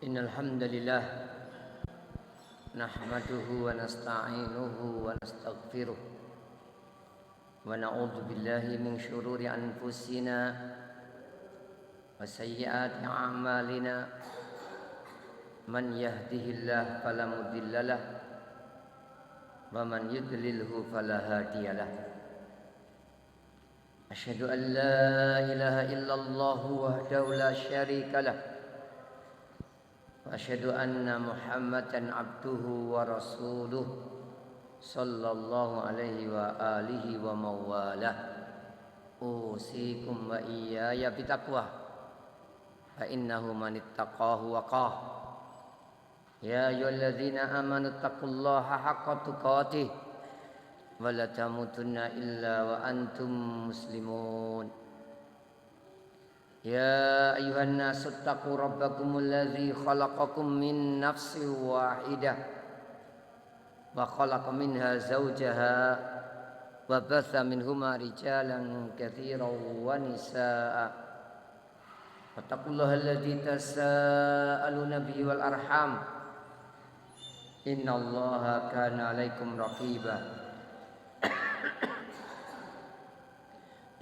Innal hamdalillah nahmaduhu wa nasta'inuhu wa nastaghfiruh wa na'udzu billahi min shururi anfusina wa sayyiati a'malina man yahdihillahu fala mudhillalah wa man yudlilhu fala hadiyalah. Asyhadu an la ilaha illallah wahdahu la syarika lah wa asyhadu anna Muhammadan abduhu wa rasuluh sallallahu alaihi wa alihi wa mawalah. Usikum wa iyaya bitaqwa fa innahu man ittaqahu waqah. Ya ayyuhalladzina amanu taqullaha haqqa tuqatih wa la tamutunna illa wa antum muslimun. Ya ayuhan nasu taqu rabbakumul ladzi khalaqakum min nafsin wahidah wa khalaqa minha zawjaha wa batha minhuma rijalan katsiran wa nisaa. Wattaqullaha alladzi tasaaluna bihi wal arham innallaha kana 'alaikum raqiba.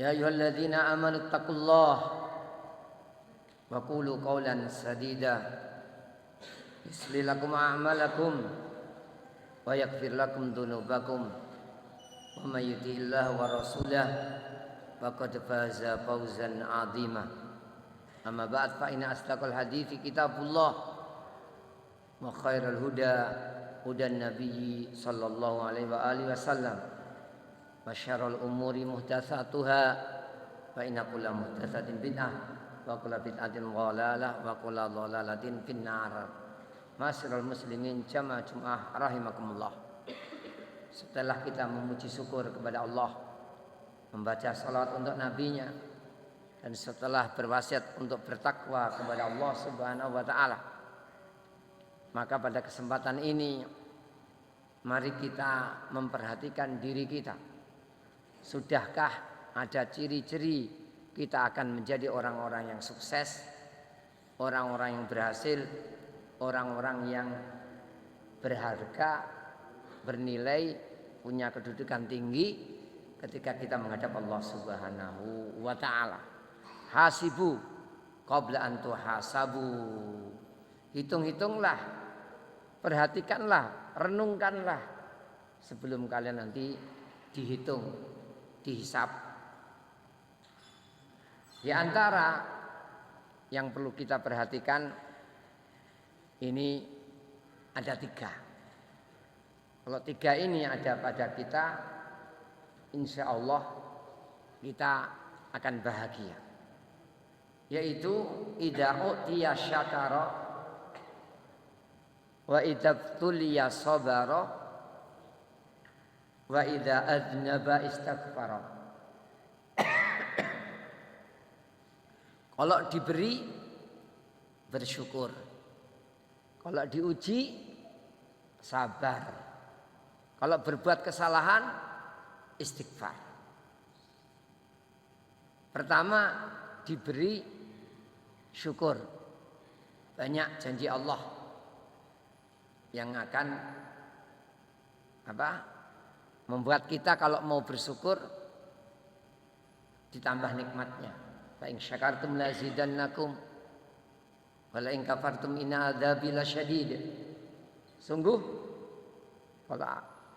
Ya ayyuhalladzina amanu taqullaha wa qulu qawlan sadida yuslih lakum a'malakum wa yaghfir lakum dhunubakum wa may yuti'illah wa rasulah faqad faza fawzan 'azima. Amma ba'd, fa inna asdaqal hadithi kitabullah wa khairal huda hudan nabiyyi sallallahu alaihi wa alihi wasallam wa syarrul umuri muhdatsatuha wa inna kulla muhdatsatin bid'ah wa kullu bid'atin dhalalah wa kullu dhalalatin finnar. Ma'asyiral muslimin jamaah Jumat rahimakumullah. Setelah kita memuji syukur kepada Allah, membaca salawat untuk nabinya, dan setelah berwasiat untuk bertakwa kepada Allah Subhanahu wa taala, maka pada kesempatan ini mari kita memperhatikan diri kita. Sudahkah ada ciri-ciri kita akan menjadi orang-orang yang sukses, orang-orang yang berhasil, orang-orang yang berharga, bernilai, punya kedudukan tinggi ketika kita menghadap Allah Subhanahu wa taala. Hasibu qabla an tuhasabu. Hitung-hitunglah, perhatikanlah, renungkanlah sebelum kalian nanti dihitung, dihisab. Di antara yang perlu kita perhatikan ini ada 3. Kalau 3 ini ada pada kita, insya Allah kita akan bahagia. Yaitu idza utiya syakara wa idza tuliya sabara wa idza adnaba istaghfara. Kalau diberi bersyukur, kalau diuji sabar, kalau berbuat kesalahan istighfar. Pertama diberi syukur, banyak janji Allah yang akan membuat kita kalau mau bersyukur ditambah nikmatnya. Fa in syakartum lazidannakum wa la in kafartum inna adzabi lasyadid. Sungguh kalau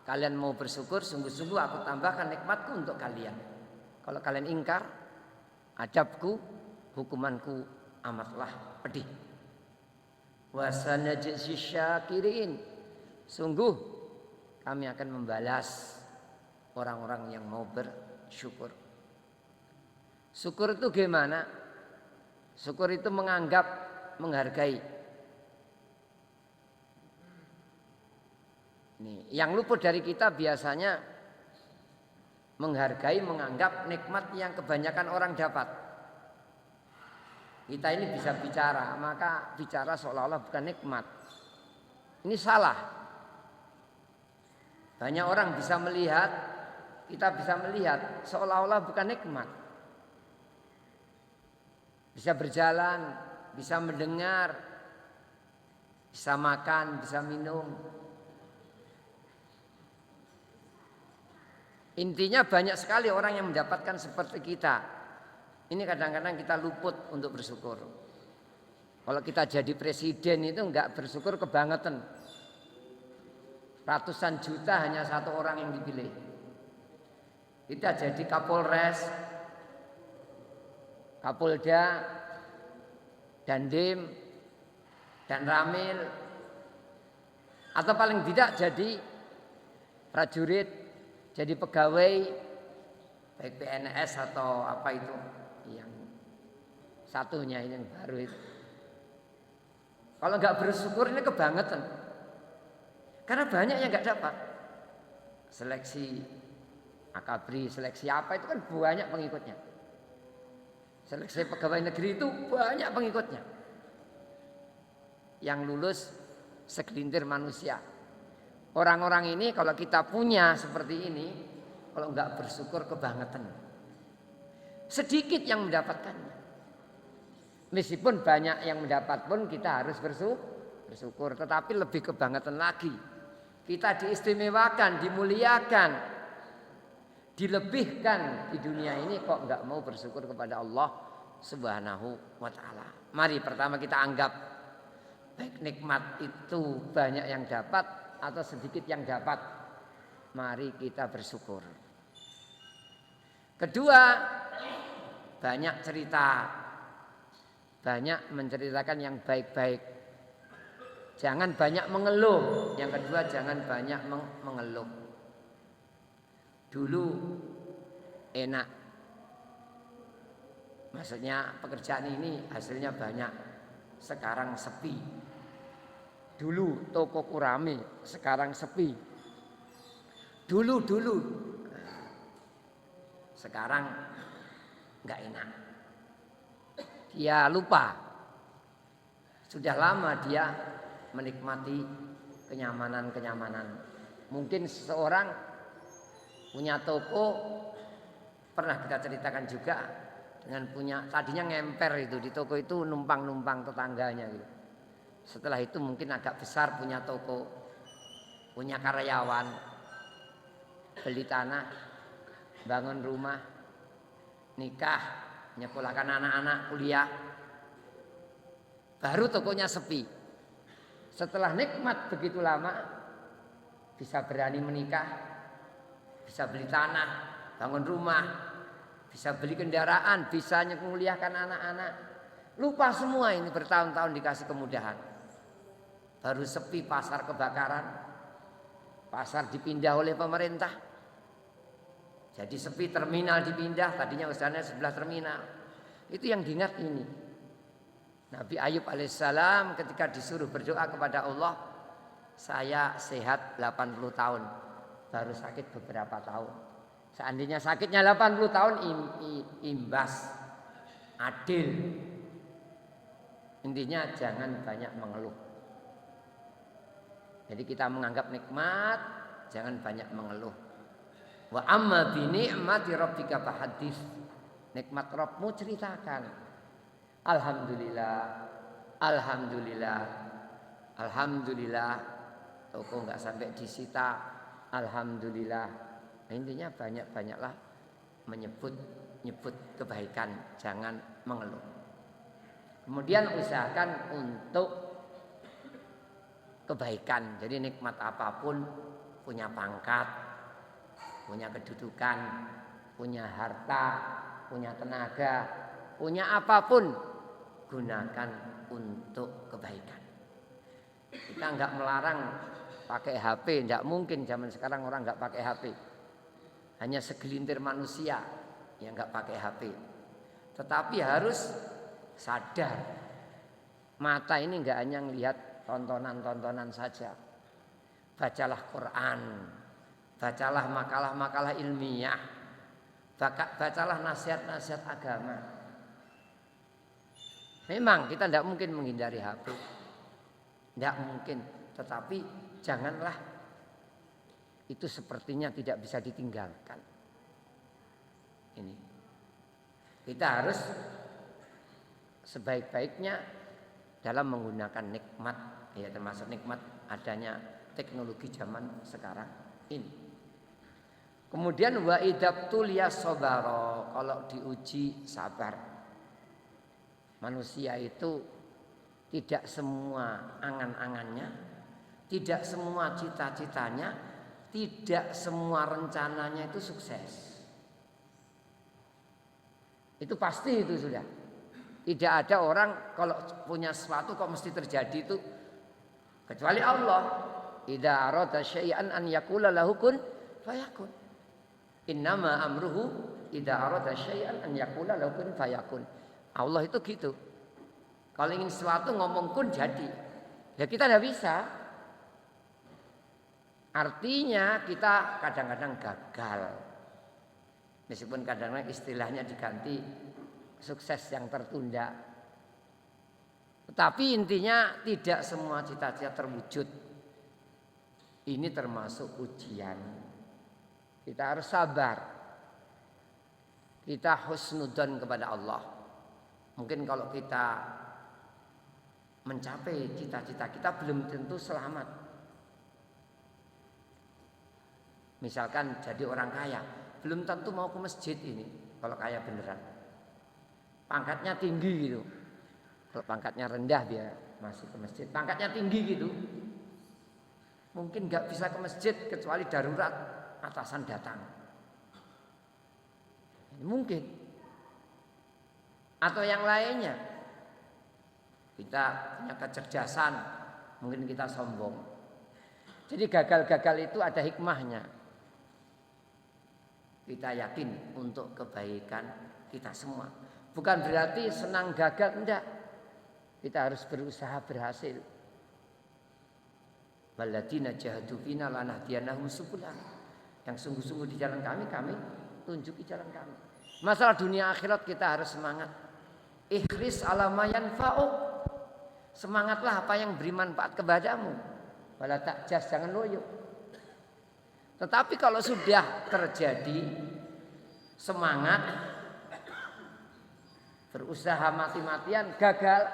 kalian mau bersyukur, sungguh-sungguh aku tambahkan nikmatku untuk kalian. Kalau kalian ingkar, adabku, hukumanku amatlah pedih. Wa sanajzi syakirin. Sungguh kami akan membalas orang-orang yang mau bersyukur. Syukur itu gimana? Syukur itu menganggap, menghargai. Nih, yang luput dari kita biasanya menghargai, menganggap nikmat yang kebanyakan orang dapat. Kita ini bisa bicara, maka bicara seolah-olah bukan nikmat. Ini salah. Banyak orang bisa melihat, kita bisa melihat seolah-olah bukan nikmat. Bisa berjalan, bisa mendengar, bisa makan, bisa minum. Intinya banyak sekali orang yang mendapatkan seperti kita. Ini kadang-kadang kita luput untuk bersyukur. Kalau kita jadi presiden itu enggak bersyukur kebangetan. Ratusan juta hanya satu orang yang dipilih. Kita jadi Kapolres, Kapolda, Dandim, dan Ramil, atau paling tidak jadi prajurit, jadi pegawai, baik PNS atau apa itu yang satunya ini yang baru itu. Kalau nggak bersyukur ini kebangetan, karena banyak yang nggak dapat. Seleksi akabri, seleksi apa itu kan banyak pengikutnya. Seleksi pegawai negeri itu banyak pengikutnya. Yang lulus segelintir manusia. Orang-orang ini kalau kita punya seperti ini, kalau nggak bersyukur kebangetan. Sedikit yang mendapatkannya. Meskipun banyak yang mendapat pun kita harus bersyukur. Tetapi lebih kebangetan lagi. Kita diistimewakan, dimuliakan, dilebihkan di dunia ini kok nggak mau bersyukur kepada Allah Subhanahu wa ta'ala. Mari pertama kita anggap baik nikmat itu banyak yang dapat atau sedikit yang dapat. Mari kita bersyukur. Kedua, banyak cerita. Banyak menceritakan yang baik-baik. Jangan banyak mengeluh. Yang kedua, jangan banyak mengeluh. Dulu enak. Maksudnya pekerjaan ini hasilnya banyak. Sekarang sepi. Dulu tokoku rame, sekarang sepi. Dulu. Sekarang enggak enak. Dia lupa. Sudah lama dia menikmati kenyamanan-kenyamanan. Mungkin seseorang punya toko, pernah kita ceritakan juga, dengan punya tadinya ngemper itu di toko itu numpang-numpang tetangganya gitu. Setelah itu mungkin agak besar punya toko, punya karyawan, beli tanah, bangun rumah, nikah, nyekolahkan anak-anak kuliah, baru tokonya sepi. Setelah nikmat begitu lama, bisa berani menikah, bisa beli tanah, bangun rumah, bisa beli kendaraan, bisa menguliahkan anak-anak. Lupa semua ini bertahun-tahun dikasih kemudahan. Baru sepi pasar kebakaran, pasar dipindah oleh pemerintah. Jadi sepi terminal dipindah, tadinya usahanya sebelah terminal. Itu yang diingat ini. Nabi Ayub alaihissalam ketika disuruh berdoa kepada Allah, saya sehat 80 tahun, baru sakit beberapa tahun. Seandainya sakitnya 80 tahun imbas, adil. Intinya jangan banyak mengeluh. Jadi kita menganggap nikmat, jangan banyak mengeluh. Wa amma bi ni'mati rabbika fahaddits. Nikmat Rabbmu ceritakan. Alhamdulillah. Alhamdulillah. Toko enggak sampai disita. Alhamdulillah. Nah, intinya banyak-banyaklah menyebut kebaikan, jangan mengeluh. Kemudian usahakan untuk kebaikan. Jadi nikmat apapun, punya pangkat, punya kedudukan, punya harta, punya tenaga, punya apapun, gunakan untuk kebaikan. Kita enggak melarang pakai HP, enggak mungkin zaman sekarang orang enggak pakai HP. Hanya segelintir manusia yang enggak pakai HP. Tetapi harus sadar, mata ini enggak hanya melihat tontonan-tontonan saja. Bacalah Quran, bacalah makalah-makalah ilmiah, bacalah nasihat-nasihat agama. Memang kita tidak mungkin menghindari HP, tidak mungkin. Tetapi janganlah itu sepertinya tidak bisa ditinggalkan. Ini kita harus sebaik-baiknya dalam menggunakan nikmat, ya termasuk nikmat adanya teknologi zaman sekarang ini. Kemudian wa idabtul ya sabara, kalau diuji sabar. Manusia itu tidak semua angan-angannya, tidak semua cita-citanya, tidak semua rencananya itu sukses. Itu pasti itu sudah. Tidak ada orang kalau punya sesuatu kok mesti terjadi itu kecuali Allah. Idza arada syai'an an yaqula lahu kun fayakun. Innama amruhu idza arada syai'an an yaqula lahu kun fayakun. Allah itu gitu. Kalau ingin sesuatu ngomong kun jadi. Ya kita tidak bisa. Artinya kita kadang-kadang gagal. Meskipun kadang-kadang istilahnya diganti sukses yang tertunda. Tetapi intinya tidak semua cita-cita terwujud. Ini termasuk ujian. Kita harus sabar. Kita husnudzon kepada Allah. Mungkin kalau kita mencapai cita-cita kita belum tentu selamat. Misalkan jadi orang kaya, belum tentu mau ke masjid ini kalau kaya beneran. Pangkatnya tinggi gitu. Kalau pangkatnya rendah dia masih ke masjid. Pangkatnya tinggi gitu, mungkin gak bisa ke masjid kecuali darurat atasan datang. Ini mungkin. Atau yang lainnya. Kita punya kecerdasan, mungkin kita sombong. Jadi gagal-gagal itu ada hikmahnya. Kita yakin untuk kebaikan kita semua. Bukan berarti senang gagal, enggak. Kita harus berusaha berhasil. Walladzina jahadu fina lanahdiyannahum subulana. Yang sungguh-sungguh di jalan kami, kami tunjuki jalan kami. Masalah dunia akhirat kita harus semangat. Ikhlis ala ma yanfa'u. Semangatlah apa yang beri manfaat kepadamu. Wala ta'jas, jangan loyo. Tetapi kalau sudah terjadi semangat, berusaha mati-matian, gagal,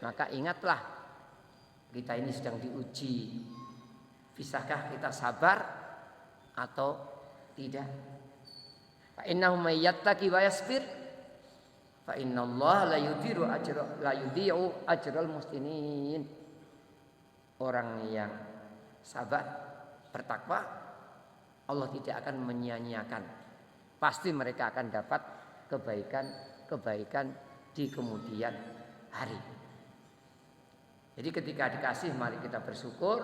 maka ingatlah kita ini sedang diuji. Bisakah kita sabar atau tidak? Fa innahu may yattaqi wa yasbir fa innallaha la yudhi'u ajral muhsinin. Orang yang sabar, bertakwa, Allah tidak akan menyia-nyiakan. Pasti mereka akan dapat kebaikan di kemudian hari. Jadi ketika dikasih mari kita bersyukur,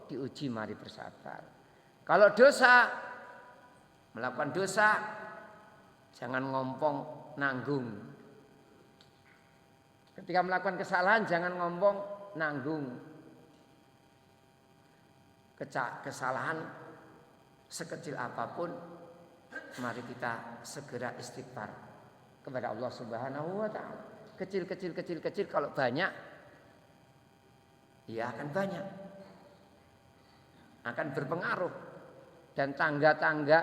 diuji mari bersabar. Kalau dosa, melakukan dosa, jangan ngompong nanggung. Ketika melakukan kesalahan jangan ngomong nanggung. Kesalahan sekecil apapun, mari kita segera istighfar kepada Allah Subhanahu wa taala. Kecil kalau banyak, ya akan banyak. Akan berpengaruh. Dan tangga-tangga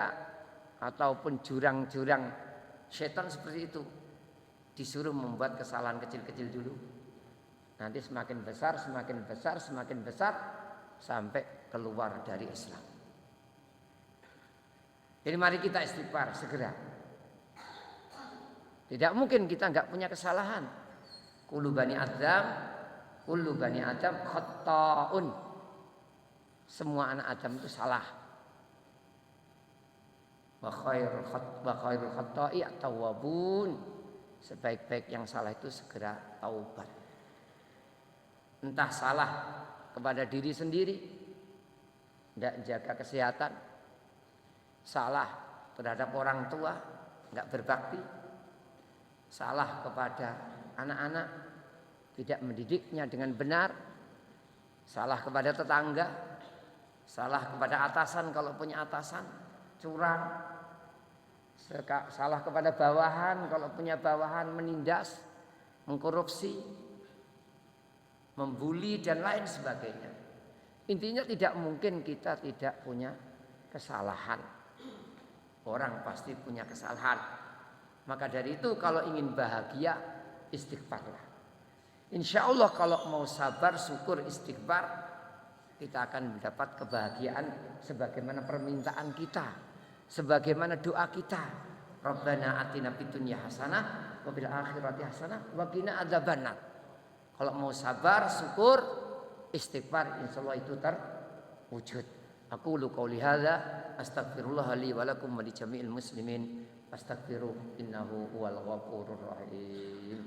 ataupun jurang-jurang setan seperti itu. Disuruh membuat kesalahan kecil-kecil dulu. Nanti semakin besar sampai keluar dari Islam. Jadi mari kita istighfar segera. Tidak mungkin kita enggak punya kesalahan. Kullu bani Adam khata'un. Semua anak Adam itu salah. Wa khairul khata'i at-tawwabun. Sebaik-baik yang salah itu segera taubat. Entah salah kepada diri sendiri, tidak jaga kesehatan, salah terhadap orang tua, tidak berbakti, salah kepada anak-anak, tidak mendidiknya dengan benar, salah kepada tetangga, salah kepada atasan kalau punya atasan, curang, salah kepada bawahan kalau punya bawahan, menindas, mengkorupsi, membuli dan lain sebagainya. Intinya tidak mungkin kita tidak punya kesalahan. Orang pasti punya kesalahan. Maka dari itu kalau ingin bahagia, istighfarlah. Insya Allah kalau mau sabar, syukur, istighfar, kita akan mendapat kebahagiaan sebagaimana permintaan kita, sebagaimana doa kita. Rabbana atina fid dunya hasanah wa fil akhirati hasanah wa qina adzabannar. Kalau mau sabar, syukur, istighfar, insyaallah itu terwujud. Aku qouli hadza astaghfirullah li wa lakum wa li jami'il muslimin fastaghfiruh innahu huwal ghafurur rahim.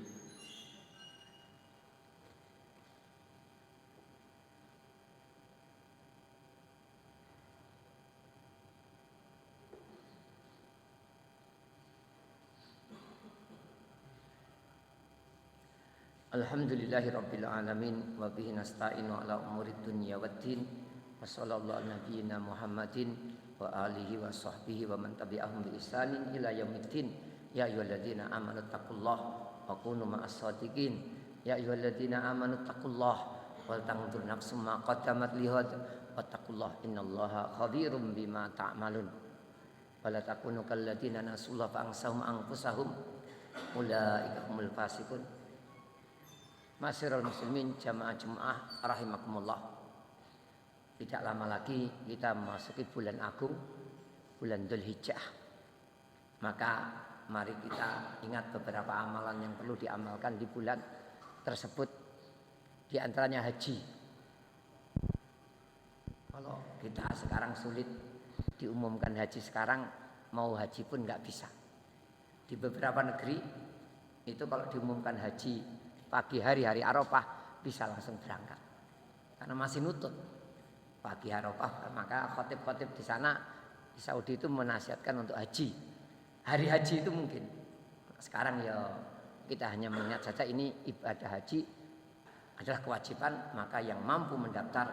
Alhamdulillahirabbil alamin wa bihi nasta'inu ala umurid dunya waddin wa sallallahu ala nabiyyina Muhammadin wa alihi wa sahbihi wa man tabi'ahum bi ihsanin ila yaumiddin. Ya ayyuhalladzina amanu taqullaha wa kunu ma'as shadiqin. Ya ayyuhalladzina amanu taqullaha wal tanzur nafsum ma qaddamat lighad wattaqullaha innallaha khabirum bima ta'malun. Wa la takunu kalladzina nasullaha fa ansahum anfusahum ulaika humul fasiqun. Masyiral muslimin jamaah Jumat rahimakumullah. Tidak lama lagi kita memasuki bulan agung, bulan Dzulhijjah. Maka mari kita ingat beberapa amalan yang perlu diamalkan di bulan tersebut. Di antaranya haji. Kalau kita sekarang sulit diumumkan haji sekarang, mau haji pun nggak bisa. Di beberapa negeri itu kalau diumumkan haji pagi hari Arafah bisa langsung berangkat karena masih nutup pagi Arafah. Maka khotib-khotib di sana di Saudi itu menasihatkan untuk haji. Hari haji itu mungkin sekarang ya kita hanya mengingat saja ini ibadah haji adalah kewajiban, maka yang mampu mendaftar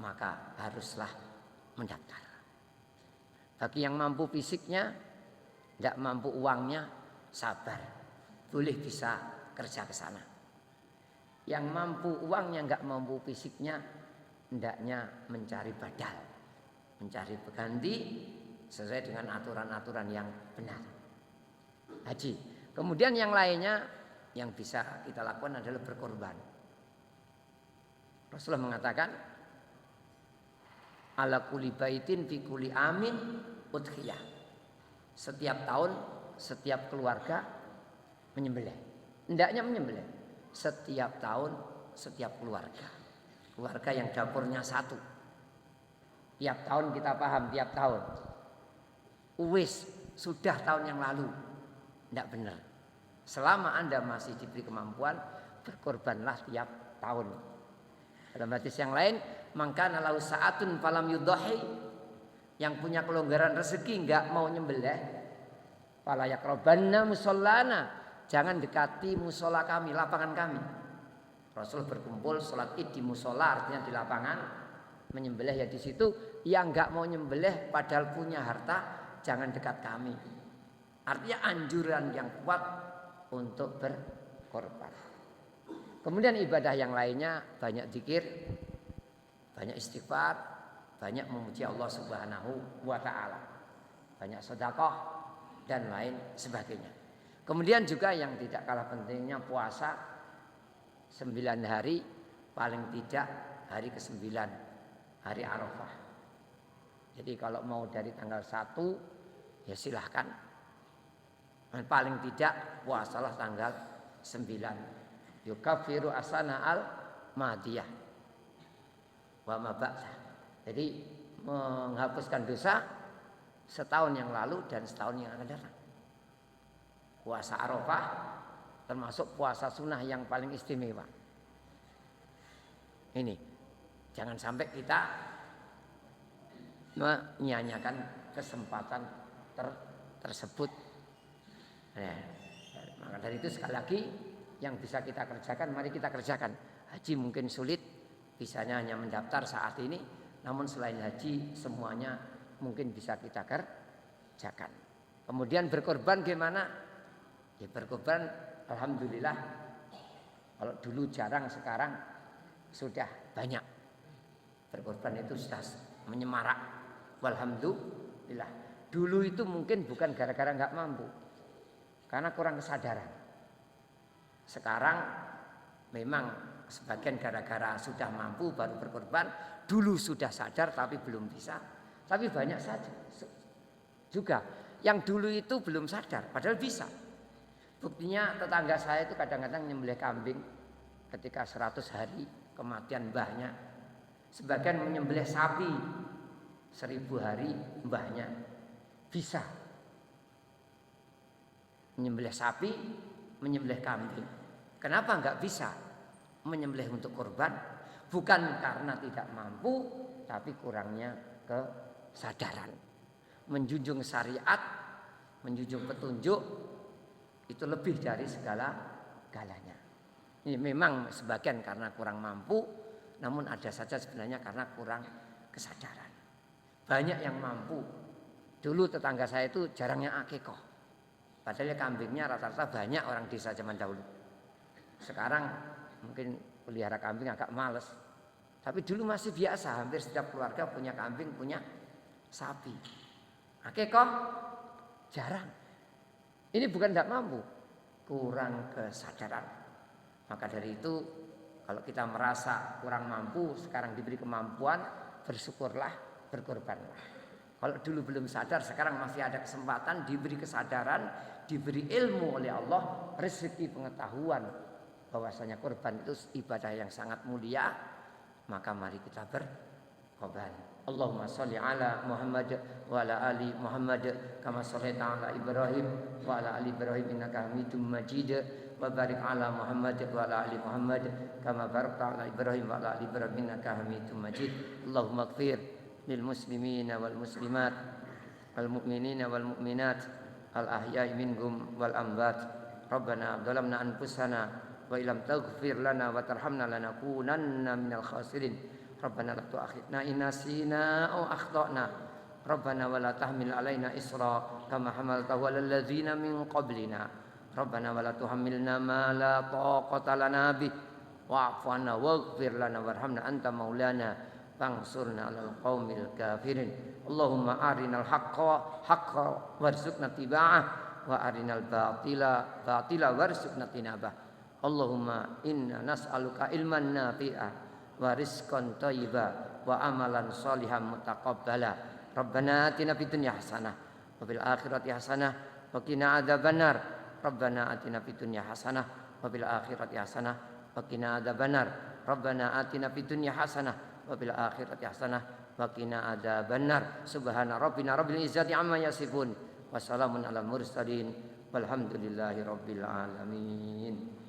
maka haruslah mendaftar. Bagi yang mampu fisiknya, tidak mampu uangnya, sabar, boleh bisa kerja ke sana. Yang mampu uangnya nggak mampu fisiknya, hendaknya mencari badal, mencari pengganti sesuai dengan aturan-aturan yang benar. Haji. Kemudian yang lainnya yang bisa kita lakukan adalah berkorban. Rasulullah mengatakan, ala kulli baitin fi kulli amin udhiyah. Setiap tahun, setiap keluarga menyembelih. Hendaknya menyembelih. Setiap tahun, setiap keluarga. Keluarga yang dapurnya satu. Tiap tahun kita paham, tiap tahun. Uwis, sudah tahun yang lalu. Tidak benar. Selama Anda masih diberi kemampuan, berkorbanlah tiap tahun. Dalam hadis yang lain, mangkana lahu sa'atun falam yudhahi, yang punya kelonggaran rezeki enggak mau nyembelih, fala yaqrabanna musallana, jangan dekati musola kami, lapangan kami. Rasul berkumpul sholat id di musola, artinya di lapangan. Menyembelih ya di situ. Yang enggak mau nyembelih padahal punya harta, jangan dekat kami. Artinya anjuran yang kuat untuk berkorban. Kemudian ibadah yang lainnya banyak zikir, banyak istighfar, banyak memuji Allah Subhanahu wa taala. Banyak sedekah dan lain sebagainya. Kemudian juga yang tidak kalah pentingnya puasa 9 hari, paling tidak hari ke-9, hari Arafah. Jadi kalau mau dari tanggal 1 ya silahkan. Paling tidak puasalah tanggal 9. Yukaffiru asana al madiyah wa ma ba'da. Jadi menghapuskan dosa setahun yang lalu dan setahun yang akan datang. Puasa Arafah termasuk puasa sunnah yang paling istimewa. Ini jangan sampai kita menyanyiakan kesempatan tersebut. Maka dari itu sekali lagi yang bisa kita kerjakan, mari kita kerjakan. Haji mungkin sulit, bisanya hanya mendaftar saat ini. Namun selain haji semuanya mungkin bisa kita kerjakan. Kemudian berkorban gimana? Ya berkorban, alhamdulillah. Kalau dulu jarang, sekarang sudah banyak. Berkorban itu sudah menyemarak. Walhamdulillah. Dulu itu mungkin bukan gara-gara nggak mampu, karena kurang kesadaran. Sekarang Memang sebagian gara-gara sudah mampu baru berkorban, dulu sudah sadar tapi belum bisa. Tapi banyak saja juga yang dulu itu belum sadar padahal bisa. Buktinya tetangga saya itu kadang-kadang menyembelih kambing ketika 100 hari kematian mbahnya. Sebagian menyembelih sapi 1000 hari mbahnya. Bisa menyembelih sapi, menyembelih kambing. Kenapa enggak bisa menyembelih untuk korban? Bukan karena tidak mampu, tapi kurangnya kesadaran. Menjunjung syariat, menjunjung petunjuk itu lebih dari segala-galanya. Ini memang sebagian karena kurang mampu, namun ada saja sebenarnya karena kurang kesadaran. Banyak yang mampu. Dulu tetangga saya itu jarangnya akikoh. Padahal kambingnya rata-rata banyak orang desa zaman dahulu. Sekarang mungkin pelihara kambing agak males. Tapi dulu masih biasa, hampir setiap keluarga punya kambing, punya sapi. Akikoh jarang. Ini bukan tidak mampu, kurang kesadaran. Maka dari itu kalau kita merasa kurang mampu, sekarang diberi kemampuan, bersyukurlah, berkorbanlah. Kalau dulu belum sadar, sekarang masih ada kesempatan diberi kesadaran, diberi ilmu oleh Allah, rezeki pengetahuan bahwasanya korban itu ibadah yang sangat mulia, maka mari kita berkorban. Allahumma sholli ala Muhammad wa ala ali Muhammad kama shallaita ala Ibrahim wa ala ali Ibrahim innaka Hamidum Majid wa barik ala Muhammad wa ala ali Muhammad kama barakta ala Ibrahim wa ala ali Ibrahim innaka Hamidum Majid. Allahumma ighfir lil muslimina wal muslimat wal mu'minina wal mu'minat al ahya'i minhum wal amwat. Rabbana dhalamna anfusana wa illam taghfir lana wa tarhamna lanakunanna minal khasirin. Rabbana la tu'akhidna in nasina aw akhtana. Rabbana wa la tahmil alaina isra kama hamaltahu 'alal ladzina min qablina. Rabbana wa la tuhammilna ma la taqata lana bih wa'fu 'anna waghfir lana warhamna anta maulana fansurna 'alal qaumil kafirin. Allahumma arinal haqqa haqqan warzuqna tiba'ah wa arinal batila batila warzuqna tinabah. Allahumma inna nas'aluka ilman nafi'a wa rizqan thayyiba wa amalan shalihan mutaqabbala. Rabbana atina fid dunya hasanah wa fil akhirati hasanah wa qina adzabannar. Rabbana atina fid dunya hasanah wa fil akhirati hasanah wa qina adzabannar. Rabbana atina fid dunya hasanah wa fil akhirati hasanah wa qina adzabannar. Subhana rabbina rabbil izzati amma yasifun wa salamun alal mursalin walhamdulillahi rabbil alamin.